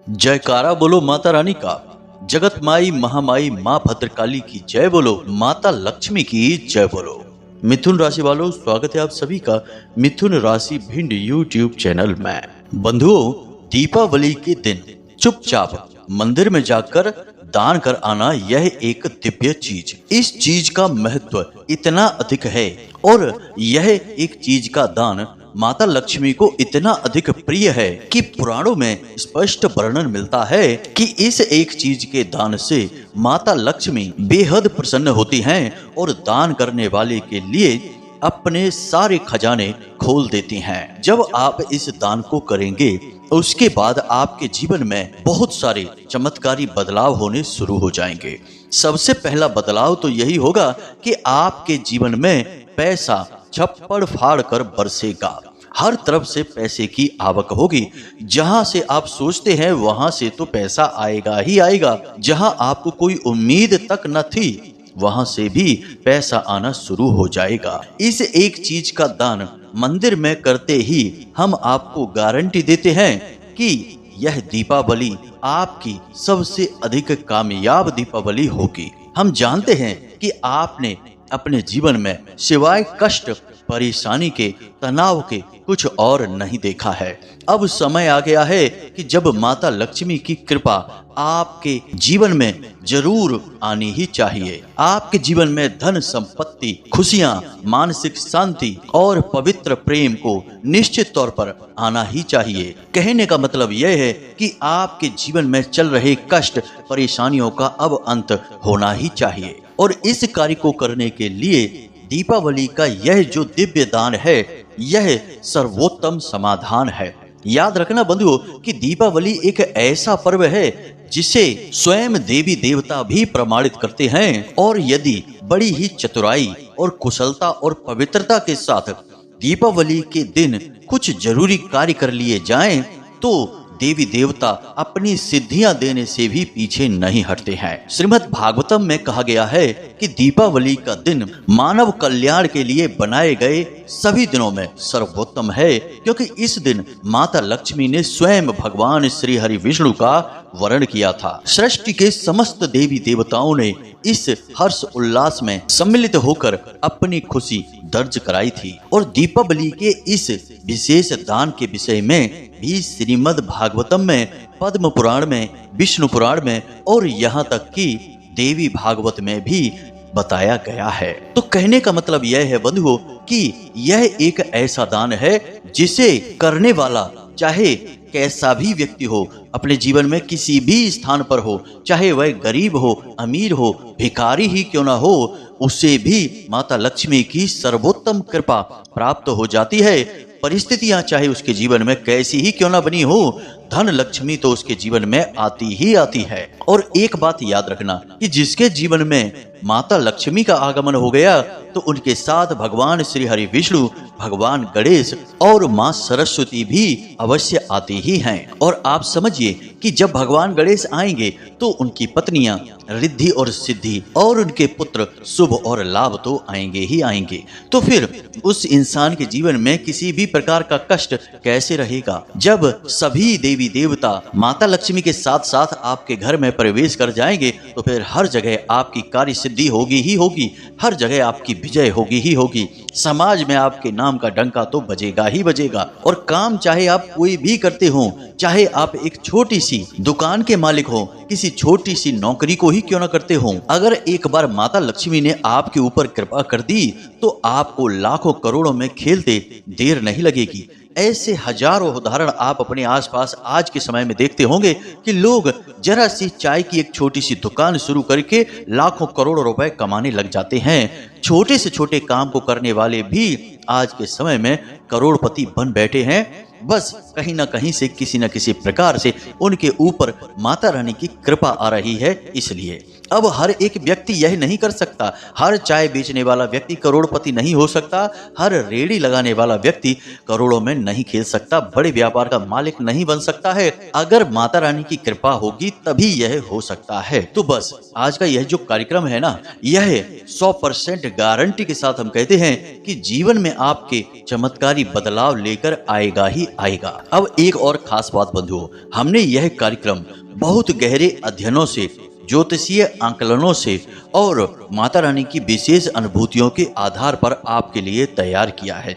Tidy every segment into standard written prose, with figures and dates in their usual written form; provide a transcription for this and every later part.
जयकारा बोलो माता रानी का। जगत माई महामाई माँ भद्रकाली की जय बोलो। माता लक्ष्मी की जय बोलो। मिथुन राशि वालों, स्वागत है आप सभी का मिथुन राशि भिंड यूट्यूब चैनल में। बंधुओं, दीपावली के दिन चुपचाप मंदिर में जाकर दान कर आना यह एक दिव्य चीज। इस चीज का महत्व इतना अधिक है और यह एक चीज का दान माता लक्ष्मी को इतना अधिक प्रिय है कि पुराणों में स्पष्ट वर्णन मिलता है कि इस एक चीज के दान से माता लक्ष्मी बेहद प्रसन्न होती हैं और दान करने वाले के लिए अपने सारे खजाने खोल देती हैं। जब आप इस दान को करेंगे उसके बाद आपके जीवन में बहुत सारे चमत्कारी बदलाव होने शुरू हो जाएंगे। सबसे पहला बदलाव तो यही होगा कि आपके जीवन में पैसा छप्पड़ फाड़ कर बरसेगा। हर तरफ से पैसे की आवक होगी। जहां से आप सोचते हैं वहां से तो पैसा आएगा ही आएगा। जहां आपको कोई उम्मीद तक न थी वहां से भी पैसा आना शुरू हो जाएगा। इस एक चीज का दान मंदिर में करते ही हम आपको गारंटी देते हैं कि यह दीपावली आपकी सबसे अधिक कामयाब दीपावली होगी। हम जानते हैं कि आपने अपने जीवन में सिवाय कष्ट, परेशानी के, तनाव के कुछ और नहीं देखा है। अब समय आ गया है कि जब माता लक्ष्मी की कृपा आपके जीवन में जरूर आनी ही चाहिए। आपके जीवन में धन संपत्ति, खुशियां, मानसिक शांति और पवित्र प्रेम को निश्चित तौर पर आना ही चाहिए। कहने का मतलब यह है कि आपके जीवन में चल रहे कष्ट, परेशानियों का अब अंत होना ही चाहिए। और इस कार्य को करने के लिए दीपावली का यह जो दिव्य दान है, यह सर्वोत्तम समाधान है। याद रखना बंधुओं कि दीपावली एक ऐसा पर्व है जिसे स्वयं देवी देवता भी प्रमाणित करते हैं। और यदि बड़ी ही चतुराई और कुशलता और पवित्रता के साथ दीपावली के दिन कुछ जरूरी कार्य कर लिए जाएं, तो देवी देवता अपनी सिद्धियां देने से भी पीछे नहीं हटते हैं। श्रीमद् भागवतम में कहा गया है कि दीपावली का दिन मानव कल्याण के लिए बनाए गए सभी दिनों में सर्वोत्तम है, क्योंकि इस दिन माता लक्ष्मी ने स्वयं भगवान श्री हरि विष्णु का वर्ण किया था। सृष्टि के समस्त देवी देवताओं ने इस हर्ष उल्लास में सम्मिलित होकर अपनी खुशी दर्ज कराई थी। और दीपावली के इस विशेष दान के विषय में भी श्रीमद् भागवतम में, पद्म पुराण में, विष्णु पुराण में और यहाँ तक कि देवी भागवत में भी बताया गया है। तो कहने का मतलब यह है बंधुओं कि यह एक ऐसा दान है जिसे करने वाला चाहे कैसा भी व्यक्ति हो, अपने जीवन में किसी भी स्थान पर हो, चाहे वह गरीब हो, अमीर हो, भिखारी ही क्यों ना हो, उसे भी माता लक्ष्मी की सर्वोत्तम कृपा प्राप्त हो जाती है। परिस्थितियां चाहे उसके जीवन में कैसी ही क्यों ना बनी हो, धन लक्ष्मी तो उसके जीवन में आती ही आती है। और एक बात याद रखना कि जिसके जीवन में माता लक्ष्मी का आगमन हो गया तो उनके साथ भगवान श्री हरि विष्णु, भगवान गणेश और माँ सरस्वती भी अवश्य आती ही हैं। और आप समझिए कि जब भगवान गणेश आएंगे तो उनकी पत्नियां रिद्धि और सिद्धि और उनके पुत्र शुभ और लाभ तो आएंगे ही आएंगे। तो फिर उस इंसान के जीवन में किसी भी प्रकार का कष्ट कैसे रहेगा जब सभी देवी देवता माता लक्ष्मी के साथ साथ आपके घर में प्रवेश कर जाएंगे। तो फिर हर जगह आपकी कार्य सिद्धि होगी ही होगी, हर जगह आपकी विजय होगी ही होगी। समाज में आपके नाम का डंका तो बजेगा ही बजेगा। और काम चाहे आप कोई भी करते हो, चाहे आप एक छोटी सी दुकान के मालिक हो, किसी छोटी सी नौकरी को ही क्यों ना करते हो, अगर एक बार माता लक्ष्मी ने आपके ऊपर कृपा कर दी तो आपको लाखों करोड़ों में खेलते देर नहीं लगेगी। ऐसे हजारों उदाहरण आप अपने आसपास आज के समय में देखते होंगे कि लोग जरा सी चाय की एक छोटी सी दुकान शुरू करके लाखों करोड़ों रुपए कमाने लग जाते हैं। छोटे से छोटे काम को करने वाले भी आज के समय में करोड़पति बन बैठे हैं। बस कहीं ना कहीं से किसी न किसी प्रकार से उनके ऊपर माता रानी की कृपा आ रही है। इसलिए अब हर एक व्यक्ति यह नहीं कर सकता, हर चाय बेचने वाला व्यक्ति करोड़पति नहीं हो सकता, हर रेड़ी लगाने वाला व्यक्ति करोड़ों में नहीं खेल सकता, बड़े व्यापार का मालिक नहीं बन सकता है। अगर माता रानी की कृपा होगी तभी यह हो सकता है। तो बस आज का यह जो कार्यक्रम है ना, यह 100% गारंटी के साथ हम कहते हैं कि जीवन में आपके चमत्कारी बदलाव लेकर आएगा ही आएगा। अब एक और खास बात बंधुओं, हमने यह कार्यक्रम बहुत गहरे अध्ययनों से, ज्योतिषीय आंकलनों से और माता रानी की विशेष अनुभूतियों के आधार पर आपके लिए तैयार किया है।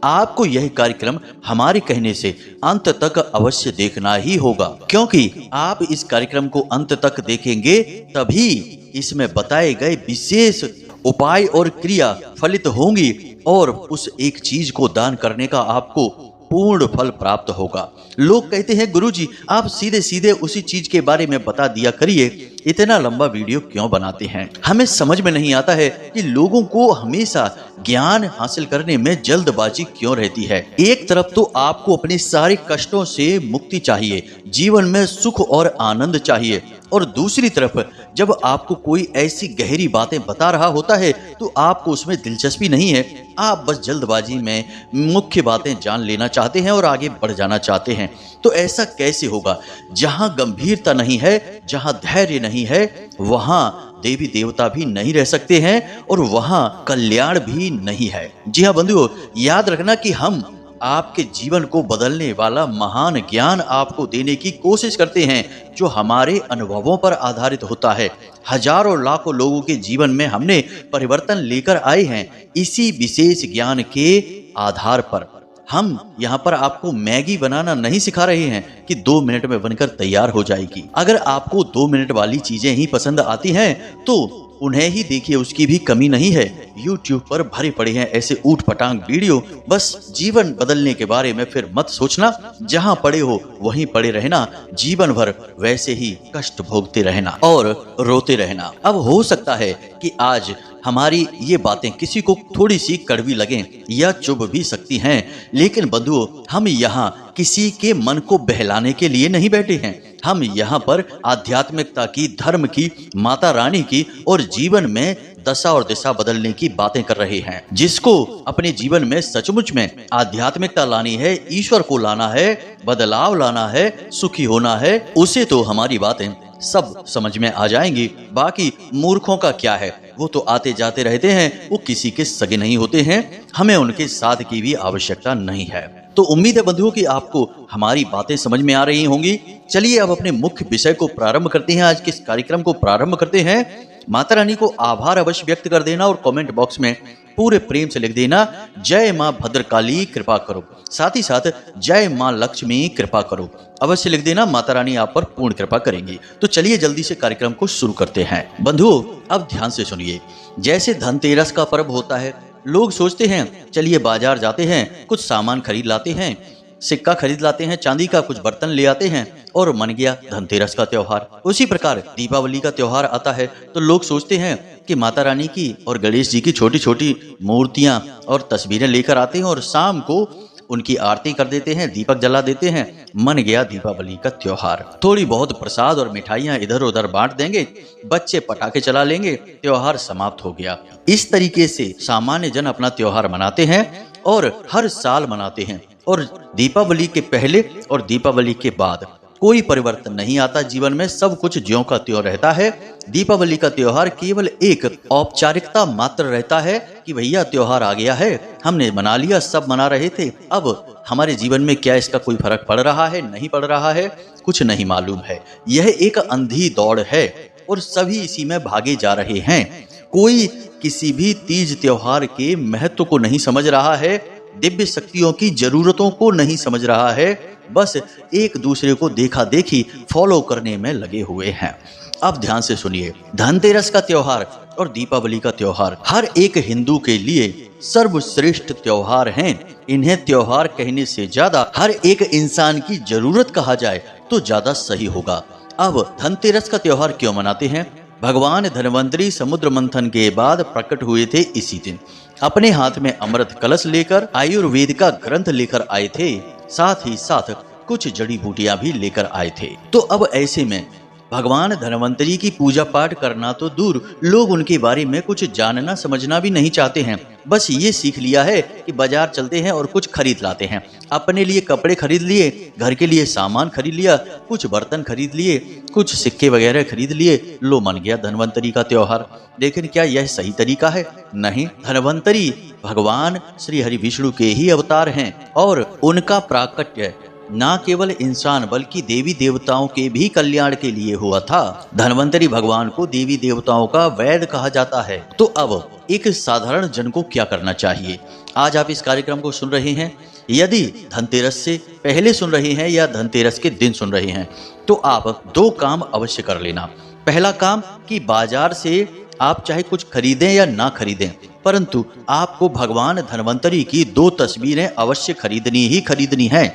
आपको यह कार्यक्रम हमारे कहने से अंत तक अवश्य देखना ही होगा, क्योंकि आप इस कार्यक्रम को अंत तक देखेंगे तभी इसमें बताए गए विशेष उपाय और क्रिया फलित होंगी और उस एक चीज को दान करने का आपको पूर्ण फल प्राप्त होगा। लोग कहते हैं गुरुजी आप सीधे सीधे उसी चीज के बारे में बता दिया करिए, इतना लंबा वीडियो क्यों बनाते हैं? हमें समझ में नहीं आता है कि लोगों को हमेशा ज्ञान हासिल करने में जल्दबाजी क्यों रहती है। एक तरफ तो आपको अपने सारे कष्टों से मुक्ति चाहिए, जीवन में सुख और आनंद चाहिए, और दूसरी तरफ जब आपको कोई ऐसी गहरी बातें बता रहा होता है तो आपको उसमें दिलचस्पी नहीं है। आप बस जल्दबाजी में मुख्य बातें जान लेना चाहते हैं और आगे बढ़ जाना चाहते हैं। तो ऐसा कैसे होगा? जहां गंभीरता नहीं है, जहां धैर्य नहीं है, वहां देवी देवता भी नहीं रह सकते हैं और वहां कल्याण भी नहीं है। जी हाँ बंधुओं, याद रखना कि हम आपके जीवन को बदलने वाला महान ज्ञान आपको देने की कोशिश करते हैं, जो हमारे अनुभवों पर आधारित होता है। हजारों लाखों लोगों के जीवन में हमने परिवर्तन लेकर आए हैं इसी विशेष ज्ञान के आधार पर। हम यहाँ पर आपको मैगी बनाना नहीं सिखा रहे हैं कि 2 मिनट में बनकर तैयार हो जाएगी। अगर आपको 2 मिनट वाली चीजें ही पसंद आती हैं तो उन्हें ही देखिए, उसकी भी कमी नहीं है। YouTube पर भरे पड़े हैं ऐसे ऊट पटांग वीडियो। बस जीवन बदलने के बारे में फिर मत सोचना, जहां पड़े हो वहीं पड़े रहना, जीवन भर वैसे ही कष्ट भोगते रहना और रोते रहना। अब हो सकता है कि आज हमारी ये बातें किसी को थोड़ी सी कड़वी लगें या चुभ भी सकती हैं, लेकिन बंधुओं हम यहाँ किसी के मन को बहलाने के लिए नहीं बैठे हैं। हम यहाँ पर आध्यात्मिकता की, धर्म की, माता रानी की और जीवन में दशा और दिशा बदलने की बातें कर रहे हैं। जिसको अपने जीवन में सचमुच में आध्यात्मिकता लानी है, ईश्वर को लाना है, बदलाव लाना है, सुखी होना है, उसे तो हमारी बातें सब समझ में आ जाएंगी। बाकी मूर्खों का क्या है, वो तो आते जाते रहते हैं, वो किसी के सगे नहीं होते हैं, हमें उनके साथ की भी आवश्यकता नहीं है। तो उम्मीद है बंधुओं कि आपको हमारी बातें समझ में आ रही होंगी। चलिए अब अपने मुख्य विषय को प्रारंभ करते हैं, आज के इस कार्यक्रम को प्रारंभ करते हैं। माता रानी को आभार अवश्य व्यक्त कर देना और कमेंट बॉक्स में पूरे प्रेम से लिख देना जय मां भद्रकाली कृपा करो, साथ ही साथ जय मां लक्ष्मी कृपा करो अवश्य लिख देना। माता रानी आप पर पूर्ण कृपा करेंगी। तो चलिए जल्दी से कार्यक्रम को शुरू करते हैं। बंधुओं अब ध्यान से सुनिए। जैसे धनतेरस का पर्व होता है, लोग सोचते हैं चलिए बाजार जाते हैं, कुछ सामान खरीद लाते हैं, सिक्का खरीद लाते हैं, चांदी का कुछ बर्तन ले आते हैं और मन गया धनतेरस का त्योहार। उसी प्रकार दीपावली का त्योहार आता है तो लोग सोचते हैं कि माता रानी की और गणेश जी की छोटी छोटी मूर्तियां और तस्वीरें लेकर आते हैं और शाम को उनकी आरती कर देते हैं, दीपक जला देते हैं, मन गया दीपावली का त्योहार। थोड़ी बहुत प्रसाद और मिठाइयां इधर उधर बांट देंगे, बच्चे पटाखे चला लेंगे, त्योहार समाप्त हो गया। इस तरीके से सामान्य जन अपना त्योहार मनाते हैं और हर साल मनाते हैं, और दीपावली के पहले और दीपावली के बाद कोई परिवर्तन नहीं आता जीवन में, सब कुछ ज्यों का त्यों रहता है। दीपावली का त्योहार केवल एक औपचारिकता मात्र रहता है कि भैया त्योहार आ गया है, हमने मना लिया, सब मना रहे थे, अब हमारे जीवन में क्या इसका कोई फर्क पड़ रहा है, नहीं पड़ रहा है, कुछ नहीं मालूम है। यह एक अंधी दौड़ है और सभी इसी में भागे जा रहे हैं। कोई किसी भी तीज त्योहार के महत्व को नहीं समझ रहा है, दिव्य शक्तियों की जरूरतों को नहीं समझ रहा है, बस एक दूसरे को देखा देखी फॉलो करने में लगे हुए हैं। अब ध्यान से सुनिए। धनतेरस का त्योहार और दीपावली का त्योहार हर एक हिंदू के लिए सर्वश्रेष्ठ त्योहार हैं। इन्हें त्योहार कहने से ज्यादा हर एक इंसान की जरूरत कहा जाए तो ज्यादा सही होगा। अब धनतेरस का त्योहार क्यों मनाते हैं? भगवान धन्वंतरी समुद्र मंथन के बाद प्रकट हुए थे इसी दिन। अपने हाथ में अमृत कलश लेकर आयुर्वेद का ग्रंथ लेकर आए थे, साथ ही साथ कुछ जड़ी बूटियां भी लेकर आए थे। तो अब ऐसे में भगवान धन्वंतरी की पूजा पाठ करना तो दूर, लोग उनके बारे में कुछ जानना समझना भी नहीं चाहते हैं। बस ये सीख लिया है कि बाजार चलते हैं और कुछ खरीद लाते हैं। अपने लिए कपड़े खरीद लिए, घर के लिए सामान खरीद लिया, कुछ बर्तन खरीद लिए, कुछ सिक्के वगैरह खरीद लिए, लो मन गया धन्वंतरी का त्योहार। लेकिन क्या यह सही तरीका है? नहीं। धन्वंतरी भगवान श्री हरि विष्णु के ही अवतार हैं और उनका प्राकट्य न केवल इंसान बल्कि देवी देवताओं के भी कल्याण के लिए हुआ था। धन्वंतरी भगवान को देवी देवताओं का वैद्य कहा जाता है। तो अब एक साधारण जन को क्या करना चाहिए? आज आप इस कार्यक्रम को सुन रहे हैं, यदि धनतेरस से पहले सुन रहे हैं या धनतेरस के दिन सुन रहे हैं, तो आप 2 काम अवश्य कर लेना। पहला काम कि बाजार से आप चाहे कुछ खरीदें या ना खरीदें, परंतु आपको भगवान धन्वंतरी की 2 तस्वीरें अवश्य खरीदनी ही खरीदनी है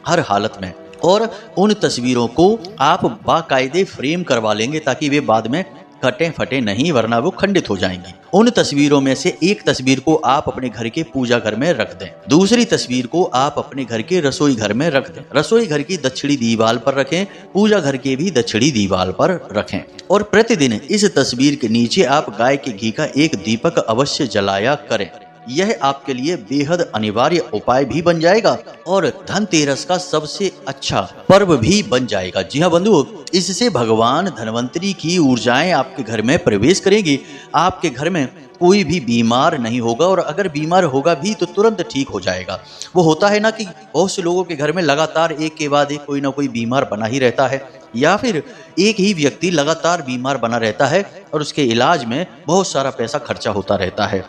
हर हालत में। और उन तस्वीरों को आप बाकायदे फ्रेम करवा लेंगे ताकि वे बाद में कटे फटे नहीं, वरना वो खंडित हो जाएंगी। उन तस्वीरों में से एक तस्वीर को आप अपने घर के पूजा घर में रख दें, दूसरी तस्वीर को आप अपने घर के रसोई घर में रख दें। रसोई घर की दक्षिणी दीवार पर रखें, पूजा घर के भी दक्षिणी दीवार पर रखें। और प्रतिदिन इस तस्वीर के नीचे आप गाय के घी का एक दीपक अवश्य जलाया करें। यह आपके लिए बेहद अनिवार्य उपाय भी बन जाएगा और धनतेरस का सबसे अच्छा पर्व भी बन जाएगा। जी हाँ बंधुओं, इससे भगवान धन्वंतरी की ऊर्जाएं आपके घर में प्रवेश करेंगी। आपके घर में कोई भी बीमार नहीं होगा, और अगर बीमार होगा भी तो तुरंत ठीक हो जाएगा। वो होता है ना कि बहुत से लोगों के घर में लगातार एक के बाद एक कोई ना कोई बीमार बना ही रहता है, या फिर एक ही व्यक्ति लगातार बीमार बना रहता है और उसके इलाज में बहुत सारा पैसा खर्चा होता रहता है।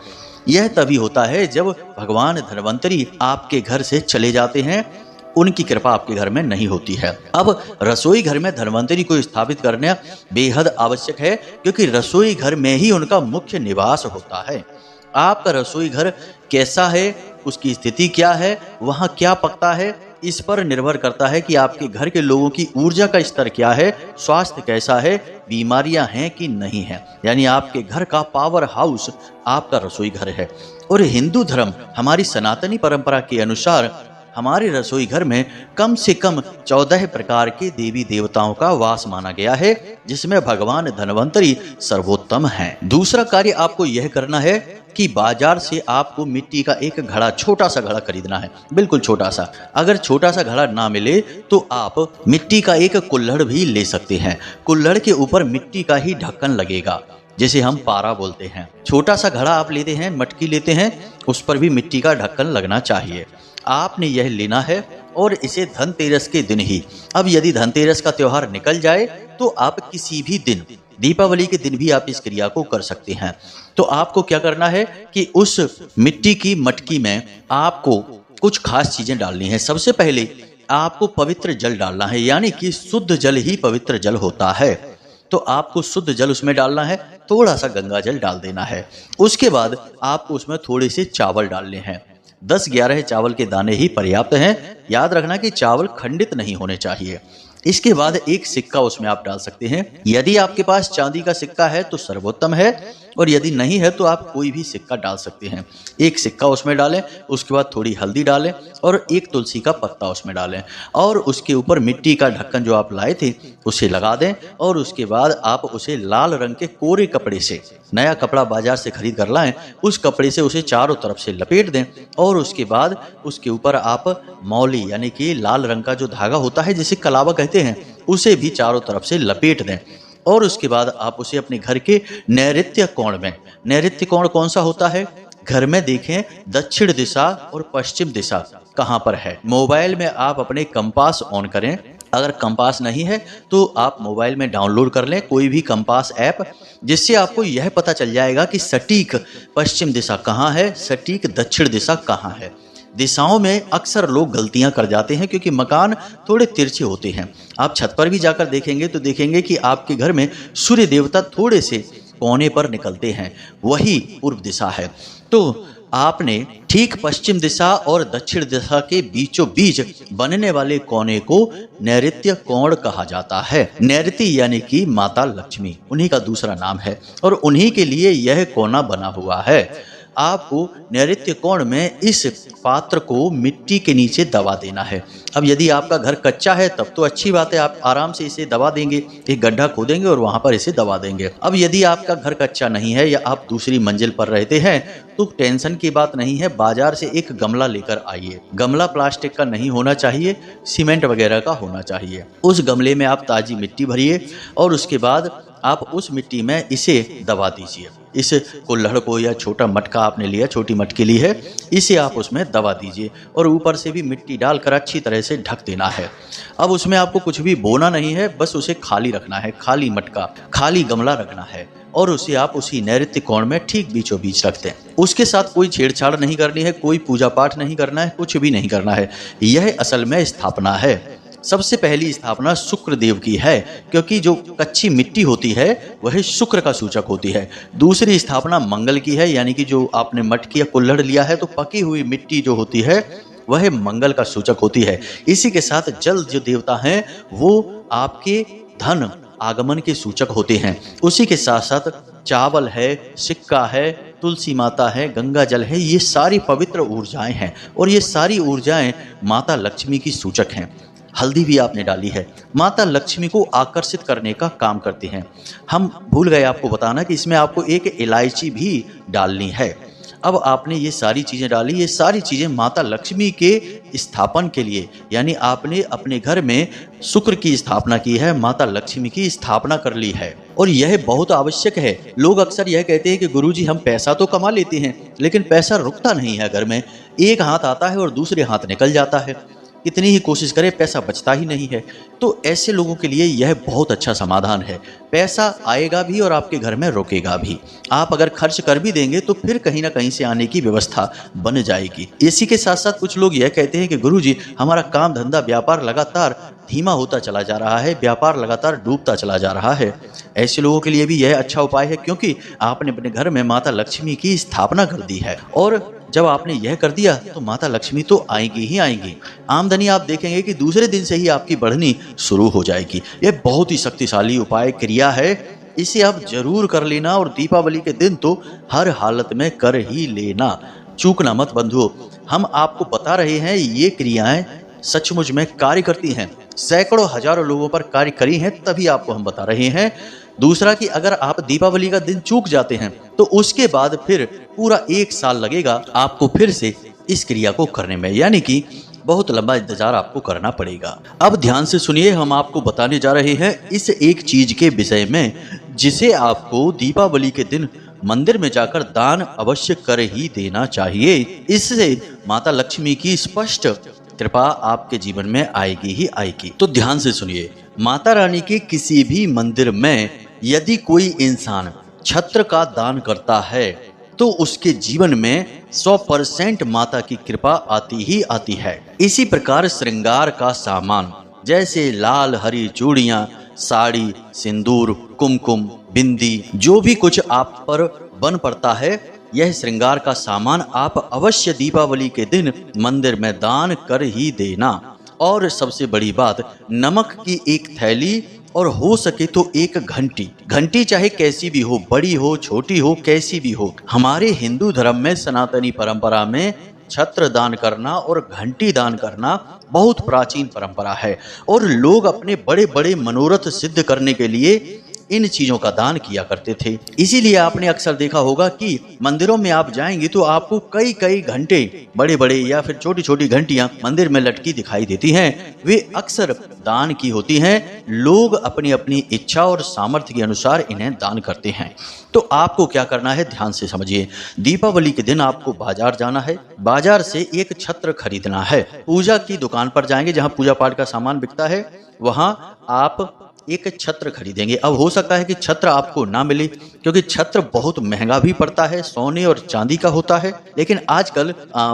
यह तभी होता है जब भगवान धन्वंतरी आपके घर से चले जाते हैं, उनकी कृपा आपके घर में नहीं होती है। अब रसोई घर में धन्वंतरी को स्थापित करना बेहद आवश्यक है, क्योंकि रसोई घर में ही उनका मुख्य निवास होता है। आपका रसोई घर कैसा है, उसकी स्थिति क्या है, वहाँ क्या पकता है, इस पर निर्भर करता है कि आपके घर के लोगों की ऊर्जा का स्तर क्या है, स्वास्थ्य कैसा है, बीमारियां हैं कि नहीं है। यानी आपके घर का पावर हाउस आपका रसोई घर है। और हिंदू धर्म, हमारी सनातनी परंपरा के अनुसार हमारे रसोई घर में कम से कम 14 प्रकार के देवी देवताओं का वास माना गया है, जिसमें भगवान धन्वंतरी सर्वोत्तम हैं। दूसरा कार्य आपको यह करना है कि बाजार से आपको मिट्टी का एक घड़ा, छोटा सा घड़ा खरीदना है, बिल्कुल छोटा सा। अगर छोटा सा घड़ा ना मिले तो आप मिट्टी का एक कुल्हड़ भी ले सकते हैं। कुल्हड़ के ऊपर मिट्टी का ही ढक्कन लगेगा, जिसे हम पारा बोलते हैं। छोटा सा घड़ा आप लेते हैं, मटकी लेते हैं, उस पर भी मिट्टी का ढक्कन लगना चाहिए। आपने यह लेना है और इसे धनतेरस के दिन ही, अब यदि धनतेरस का त्योहार निकल जाए तो आप किसी भी दिन, दीपावली के दिन भी आप इस क्रिया को कर सकते हैं। तो आपको क्या करना है कि उस मिट्टी की मटकी में आपको कुछ खास चीजें डालनी है। सबसे पहले आपको पवित्र जल डालना है, यानी कि शुद्ध जल ही पवित्र जल होता है। तो आपको शुद्ध जल उसमें डालना है, थोड़ा सा गंगा जल डाल देना है। उसके बाद आपको उसमें थोड़े से चावल डालने हैं। 10-11 चावल के दाने ही पर्याप्त हैं। याद रखना कि चावल खंडित नहीं होने चाहिए। इसके बाद एक सिक्का उसमें आप डाल सकते हैं। यदि आपके पास चांदी का सिक्का है तो सर्वोत्तम है, और यदि नहीं है तो आप कोई भी सिक्का डाल सकते हैं। एक सिक्का उसमें डालें, उसके बाद थोड़ी हल्दी डालें और एक तुलसी का पत्ता उसमें डालें, और उसके ऊपर मिट्टी का ढक्कन जो आप लाए थे उसे लगा दें। और उसके बाद आप उसे लाल रंग के कोरे कपड़े से, नया कपड़ा बाजार से खरीद कर लाएं, उस कपड़े से उसे चारों तरफ से लपेट दें। और उसके बाद उसके ऊपर आप मौली, यानी कि लाल रंग का जो धागा होता है जिसे कलावा कहते हैं, उसे भी चारों तरफ से लपेट दें। और उसके बाद आप उसे अपने घर के नैऋत्य कोण में, नैऋत्य कोण कौन सा होता है घर में, देखें दक्षिण दिशा और पश्चिम दिशा कहाँ पर है। मोबाइल में आप अपने कंपास ऑन करें। अगर कंपास नहीं है तो आप मोबाइल में डाउनलोड कर लें कोई भी कंपास ऐप, जिससे आपको यह पता चल जाएगा कि सटीक पश्चिम दिशा कहाँ है, सटीक दक्षिण दिशा कहाँ है। दिशाओं में अक्सर लोग गलतियां कर जाते हैं क्योंकि मकान थोड़े तिरछे होते हैं। आप छत पर भी जाकर देखेंगे तो देखेंगे कि आपके घर में सूर्य देवता थोड़े से कोने पर निकलते हैं, वही पूर्व दिशा है। तो आपने ठीक पश्चिम दिशा और दक्षिण दिशा के बीचों बीच बनने वाले कोने को नैऋत्य कोण कहा जाता है। नैऋति यानी कि माता लक्ष्मी, उन्हीं का दूसरा नाम है, और उन्हीं के लिए यह कोना बना हुआ है। आपको नैऋत्य कोण में इस पात्र को मिट्टी के नीचे दबा देना है। अब यदि आपका घर कच्चा है तब तो अच्छी बात है, आप आराम से इसे दबा देंगे, एक गड्ढा खोदेंगे और वहां पर इसे दबा देंगे। अब यदि आपका घर कच्चा नहीं है या आप दूसरी मंजिल पर रहते हैं तो टेंशन की बात नहीं है, बाजार से एक गमला लेकर आइए। गमला प्लास्टिक का नहीं होना चाहिए, सीमेंट वगैरह का होना चाहिए। उस गमले में आप ताजी मिट्टी भरिए और उसके बाद आप उस मिट्टी में इसे दबा दीजिए। इस कुल्हड़ को या छोटा मटका आपने लिया, छोटी मटकी ली है, इसे आप उसमें दबा दीजिए और ऊपर से भी मिट्टी डालकर अच्छी तरह से ढक देना है। अब उसमें आपको कुछ भी बोना नहीं है, बस उसे खाली रखना है, खाली मटका, खाली गमला रखना है और उसे आप उसी नैऋत्य कोण में ठीक बीचों बीच रख दें। उसके साथ कोई छेड़छाड़ नहीं करनी है, कोई पूजा पाठ नहीं करना है, कुछ भी नहीं करना है। यह असल में स्थापना है। सबसे पहली स्थापना शुक्र देव की है, क्योंकि जो कच्ची मिट्टी होती है वह शुक्र का सूचक होती है। दूसरी स्थापना मंगल की है, यानी कि जो आपने मटकी या कुल्हड़ लिया है तो पकी हुई मिट्टी जो होती है वह मंगल का सूचक होती है। इसी के साथ जल जो देवता हैं वो आपके धन आगमन के सूचक होते हैं। उसी के साथ साथ चावल है, सिक्का है, तुलसी माता है, गंगा जल है, ये सारी पवित्र ऊर्जाएं हैं और ये सारी ऊर्जाएं माता लक्ष्मी की सूचक हैं। हल्दी भी आपने डाली है, माता लक्ष्मी को आकर्षित करने का काम करती हैं। हम भूल गए आपको बताना कि इसमें आपको एक इलायची भी डालनी है। अब आपने ये सारी चीज़ें डाली, ये सारी चीज़ें माता लक्ष्मी के स्थापन के लिए, यानी आपने अपने घर में शुक्र की स्थापना की है, माता लक्ष्मी की स्थापना कर ली है और यह बहुत आवश्यक है। लोग अक्सर यह कहते हैं कि गुरुजी हम पैसा तो कमा लेते हैं लेकिन पैसा रुकता नहीं है घर में, एक हाथ आता है और दूसरे हाथ निकल जाता है, कितनी ही कोशिश करें पैसा बचता ही नहीं है। तो ऐसे लोगों के लिए यह बहुत अच्छा समाधान है। पैसा आएगा भी और आपके घर में रुकेगा भी। आप अगर खर्च कर भी देंगे तो फिर कहीं ना कहीं से आने की व्यवस्था बन जाएगी। इसी के साथ साथ कुछ लोग यह कहते हैं कि गुरुजी हमारा काम धंधा व्यापार लगातार धीमा होता चला जा रहा है, व्यापार लगातार डूबता चला जा रहा है। ऐसे लोगों के लिए भी यह अच्छा उपाय है, क्योंकि आपने अपने घर में माता लक्ष्मी की स्थापना कर दी है और जब आपने यह कर दिया तो माता लक्ष्मी तो आएंगी ही आएंगी। आमदनी आप देखेंगे कि दूसरे दिन से ही आपकी बढ़नी शुरू हो जाएगी। यह बहुत ही शक्तिशाली उपाय क्रिया है, इसे आप जरूर कर लेना और दीपावली के दिन तो हर हालत में कर ही लेना, चूकना मत बंधुओं। हम आपको बता रहे हैं ये क्रियाएं सचमुच में कार्य करती हैं, सैकड़ों हजारों लोगों पर कार्य करी हैं, तभी आपको हम बता रहे हैं। दूसरा कि अगर आप दीपावली का दिन चूक जाते हैं तो उसके बाद फिर पूरा 1 साल लगेगा आपको फिर से इस क्रिया को करने में, यानी कि बहुत लंबा इंतजार आपको करना पड़ेगा। अब ध्यान से सुनिए, हम आपको बताने जा रहे हैं इस एक चीज के विषय में जिसे आपको दीपावली के दिन मंदिर में जाकर दान अवश्य कर ही देना चाहिए। इससे माता लक्ष्मी की स्पष्ट कृपा आपके जीवन में आएगी ही आएगी। तो ध्यान से सुनिए, माता रानी के किसी भी मंदिर में यदि कोई इंसान छत्र का दान करता है तो उसके जीवन में 100% माता की कृपा आती ही आती है। इसी प्रकार श्रृंगार का सामान जैसे लाल हरी चूड़ियां, साड़ी, सिंदूर, कुमकुम, बिंदी, जो भी कुछ आप पर बन पड़ता है, यह श्रृंगार का सामान आप अवश्य दीपावली के दिन मंदिर में दान कर ही देना। और सबसे बड़ी बात, नमक की एक थैली और हो सके तो एक घंटी। घंटी चाहे कैसी भी हो, बड़ी हो छोटी हो, कैसी भी हो। हमारे हिंदू धर्म में, सनातनी परंपरा में छत्र दान करना और घंटी दान करना बहुत प्राचीन परंपरा है और लोग अपने बड़े बड़े मनोरथ सिद्ध करने के लिए इन चीजों का दान किया करते थे। इसीलिए आपने अक्सर देखा होगा कि मंदिरों में आप जाएंगे तो आपको कई कई घंटे, बड़े बड़े या फिर छोटी छोटी घंटियां मंदिर में लटकी दिखाई देती हैं। वे अक्सर दान की होती हैं। लोग अपनी अपनी इच्छा और सामर्थ्य के अनुसार इन्हें दान करते हैं। तो आपको क्या करना है, ध्यान से समझिए। दीपावली के दिन आपको बाजार जाना है, बाजार से एक छत्र खरीदना है। पूजा की दुकान पर जाएंगे जहां पूजा पाठ का सामान बिकता है, वहां आप एक छत्र खरीदेंगे। अब हो सकता है कि छत्र आपको ना मिले, क्योंकि छत्र बहुत महंगा भी पड़ता है, सोने और चांदी का होता है। लेकिन आजकल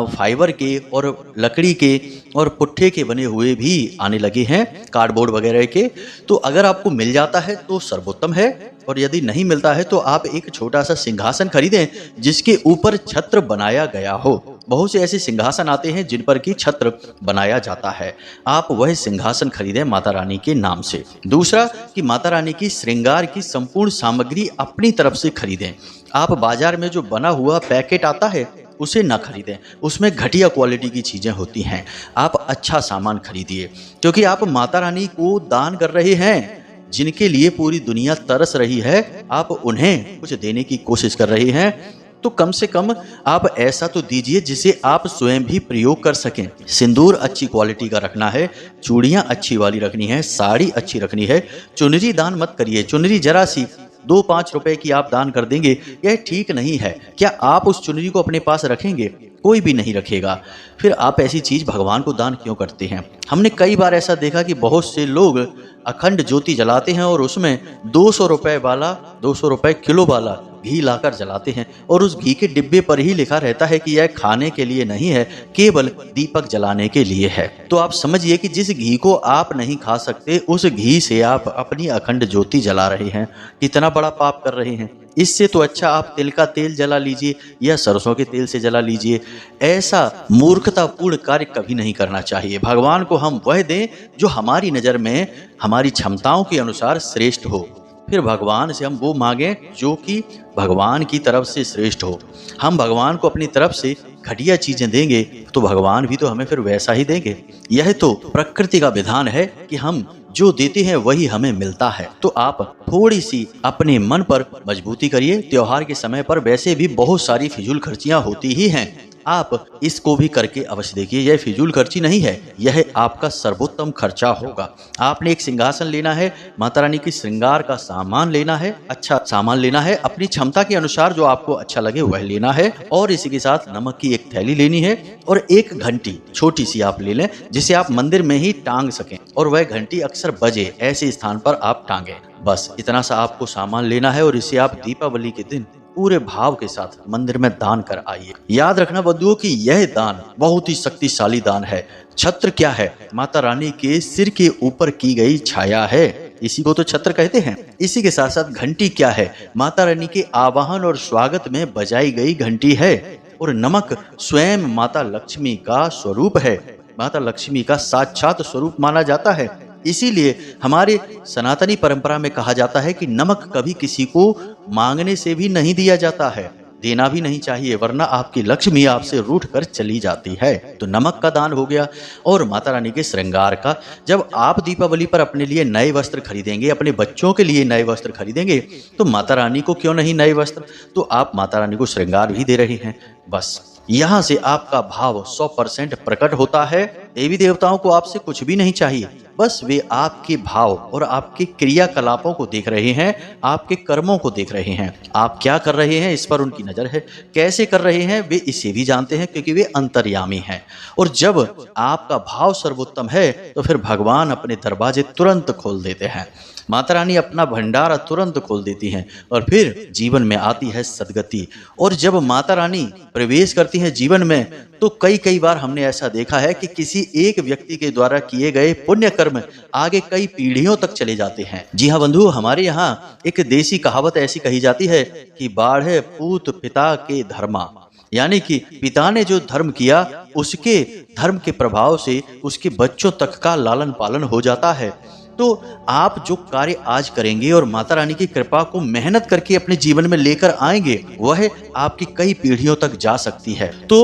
फाइबर के और लकड़ी के और पुट्ठे के बने हुए भी आने लगे हैं, कार्डबोर्ड वगैरह के। तो अगर आपको मिल जाता है तो सर्वोत्तम है, और यदि नहीं मिलता है तो आप एक छोटा सा सिंहासन खरीदें जिसके ऊपर छत्र बनाया गया हो। बहुत से ऐसे सिंहासन आते हैं जिन पर की छत्र बनाया जाता है, आप वह सिंहासन खरीदें माता रानी के नाम से। दूसरा कि माता रानी की श्रृंगार की संपूर्ण सामग्री अपनी तरफ से खरीदें। आप बाजार में जो बना हुआ पैकेट आता है उसे ना खरीदें, उसमें घटिया क्वालिटी की चीजें होती हैं। आप अच्छा सामान खरीदिए, क्योंकि आप माता रानी को दान कर रहे हैं। जिनके लिए पूरी दुनिया तरस रही है, आप उन्हें कुछ देने की कोशिश कर रहे हैं। तो कम से कम आप ऐसा तो दीजिए जिसे आप स्वयं भी प्रयोग कर सकें। सिंदूर अच्छी क्वालिटी का रखना है, चूड़ियां अच्छी वाली रखनी है, साड़ी अच्छी रखनी है। चुनरी दान मत करिए, चुनरी जरा सी 2-5 रुपए की आप दान कर देंगे, यह ठीक नहीं है। क्या आप उस चुनरी को अपने पास रखेंगे? कोई भी नहीं रखेगा। फिर आप ऐसी चीज भगवान को दान क्यों करते हैं? हमने कई बार ऐसा देखा कि बहुत से लोग अखंड ज्योति जलाते हैं और उसमें 200 रुपए वाला, 200 रुपए किलो वाला घी लाकर जलाते हैं और उस घी के डिब्बे पर ही लिखा रहता है कि यह खाने के लिए नहीं है, केवल दीपक जलाने के लिए है। तो आप समझिए कि जिस घी को आप नहीं खा सकते, उस घी से आप अपनी अखंड ज्योति जला रहे हैं, कितना बड़ा पाप कर रहे हैं। इससे तो अच्छा आप तिल का तेल जला लीजिए या सरसों के तेल से जला लीजिए। ऐसा मूर्खतापूर्ण कार्य कभी नहीं करना चाहिए। भगवान को हम वह दें जो हमारी नज़र में हमारी क्षमताओं के अनुसार श्रेष्ठ हो। फिर भगवान से हम वो मांगें जो कि भगवान की तरफ से श्रेष्ठ हो। हम भगवान को अपनी तरफ से घटिया चीजें देंगे तो भगवान भी तो हमें फिर वैसा ही देंगे। यह तो प्रकृति का विधान है कि हम जो देते हैं वही हमें मिलता है। तो आप थोड़ी सी अपने मन पर मजबूती करिए। त्योहार के समय पर वैसे भी बहुत सारी फिजूल खर्चियां होती ही हैं, आप इसको भी करके अवश्य देखिए। यह फिजूल खर्ची नहीं है, यह आपका सर्वोत्तम खर्चा होगा। आपने एक सिंहासन लेना है, माता रानी की श्रृंगार का सामान लेना है, अच्छा सामान लेना है, अपनी क्षमता के अनुसार जो आपको अच्छा लगे वह लेना है। और इसी के साथ नमक की एक थैली लेनी है और एक घंटी छोटी सी आप ले लें जिसे आप मंदिर में ही टांग सकें और वह घंटी अक्सर बजे ऐसे स्थान पर आप टांगे। बस इतना सा आपको सामान लेना है और इसे आप दीपावली के दिन पूरे भाव के साथ मंदिर में दान कर आइए। याद रखना बंधुओं कि यह दान बहुत ही शक्तिशाली दान है। छत्र क्या है? माता रानी के सिर के ऊपर की गई छाया है, इसी को तो छत्र कहते हैं। इसी के साथ साथ घंटी क्या है? माता रानी के आवाहन और स्वागत में बजाई गई घंटी है। और नमक स्वयं माता लक्ष्मी का स्वरूप है, माता लक्ष्मी का साक्षात स्वरूप माना जाता है। इसीलिए हमारे सनातनी परंपरा में कहा जाता है कि नमक कभी किसी को मांगने से भी नहीं दिया जाता है, देना भी नहीं चाहिए, वरना आपकी लक्ष्मी आपसे रूठ कर चली जाती है। तो नमक का दान हो गया। और माता रानी के श्रृंगार का, जब आप दीपावली पर अपने लिए नए वस्त्र खरीदेंगे, अपने बच्चों के लिए नए वस्त्र खरीदेंगे, तो माता रानी को क्यों नहीं नए वस्त्र? तो आप माता रानी को श्रृंगार भी दे रहे हैं। बस यहाँ से आपका भाव 100% प्रकट होता है। देवी देवताओं को आपसे कुछ भी नहीं चाहिए, बस वे आपके भाव और आपके क्रियाकलापों को देख रहे हैं, आपके कर्मों को देख रहे हैं। आप क्या कर रहे हैं इस पर उनकी नजर है, कैसे कर रहे हैं वे इसे भी जानते हैं, क्योंकि वे अंतर्यामी हैं। और जब आपका भाव सर्वोत्तम है तो फिर भगवान अपने दरवाजे तुरंत खोल देते हैं, माता रानी अपना भंडारा तुरंत खोल देती हैं और फिर जीवन में आती है सदगति। और जब माता रानी प्रवेश करती है जीवन में तो कई बार हमने ऐसा देखा है कि किसी एक व्यक्ति के द्वारा किए गए पुण्य कर्म आगे कई पीढ़ियों तक चले जाते हैं। जी हाँ बंधु, हमारे यहाँ एक देसी कहावत ऐसी कही जाती है कि बाढ़े पूत पिता के धर्मा, यानी कि पिता ने जो धर्म किया उसके धर्म के प्रभाव से उसके बच्चों तक का लालन पालन हो जाता है। तो आप जो कार्य आज करेंगे और माता रानी की कृपा को मेहनत करके अपने जीवन में लेकर आएंगे, वह आपकी कई पीढ़ियों तक जा सकती है। तो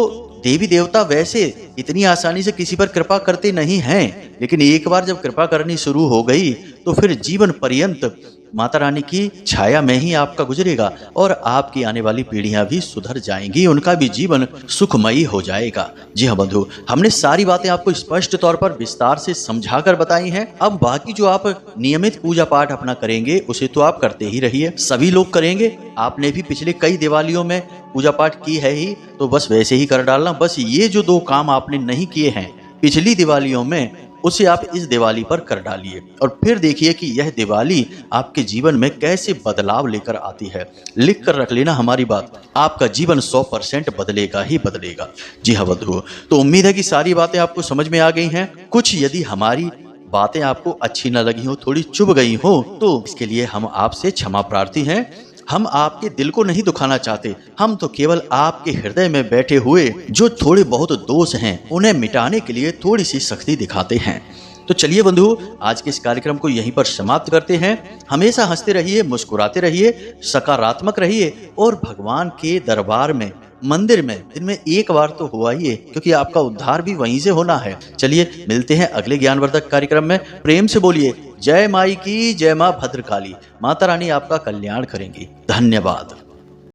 देवी देवता वैसे इतनी आसानी से किसी पर कृपा करते नहीं हैं, लेकिन एक बार जब कृपा करनी शुरू हो गई तो फिर जीवन पर्यंत माता रानी की छाया में ही आपका गुजरेगा और आपकी आने वाली पीढ़ियां भी सुधर जाएंगी, उनका भी जीवन सुखमयी हो जाएगा। जी हाँ बंधु, हमने सारी बातें आपको स्पष्ट तौर पर विस्तार से समझाकर बताई हैं। अब बाकी जो आप नियमित पूजा पाठ अपना करेंगे उसे तो आप करते ही रहिए, सभी लोग करेंगे। आपने भी पिछले कई दिवालियों में पूजा पाठ की है ही, तो बस वैसे ही कर डालना। बस ये जो 2 काम आपने नहीं किए हैं पिछली दिवालियों में, उसे आप इस दिवाली पर कर डालिए और फिर देखिए कि यह दिवाली आपके जीवन में कैसे बदलाव लेकर आती है। लिख कर रख लेना हमारी बात, आपका जीवन 100% बदलेगा ही बदलेगा। जी हाँ बंधुओं, तो उम्मीद है कि सारी बातें आपको समझ में आ गई हैं। कुछ यदि हमारी बातें आपको अच्छी न लगी हो, थोड़ी चुभ गई हो, तो इसके लिए हम आपसे क्षमा प्रार्थी हैं। हम आपके दिल को नहीं दुखाना चाहते, हम तो केवल आपके हृदय में बैठे हुए जो थोड़े बहुत दोष हैं उन्हें मिटाने के लिए थोड़ी सी सख्ती दिखाते हैं। तो चलिए बंधु, आज के इस कार्यक्रम को यहीं पर समाप्त करते हैं। हमेशा हंसते रहिए, मुस्कुराते रहिए, सकारात्मक रहिए और भगवान के दरबार में, मंदिर में दिन में एक बार तो हो आइए, क्योंकि आपका उद्धार भी वहीं से होना है। चलिए मिलते हैं अगले ज्ञानवर्धक कार्यक्रम में। प्रेम से बोलिए जय माई की जय, माँ भद्रकाली। माता रानी आपका कल्याण करेंगी। धन्यवाद।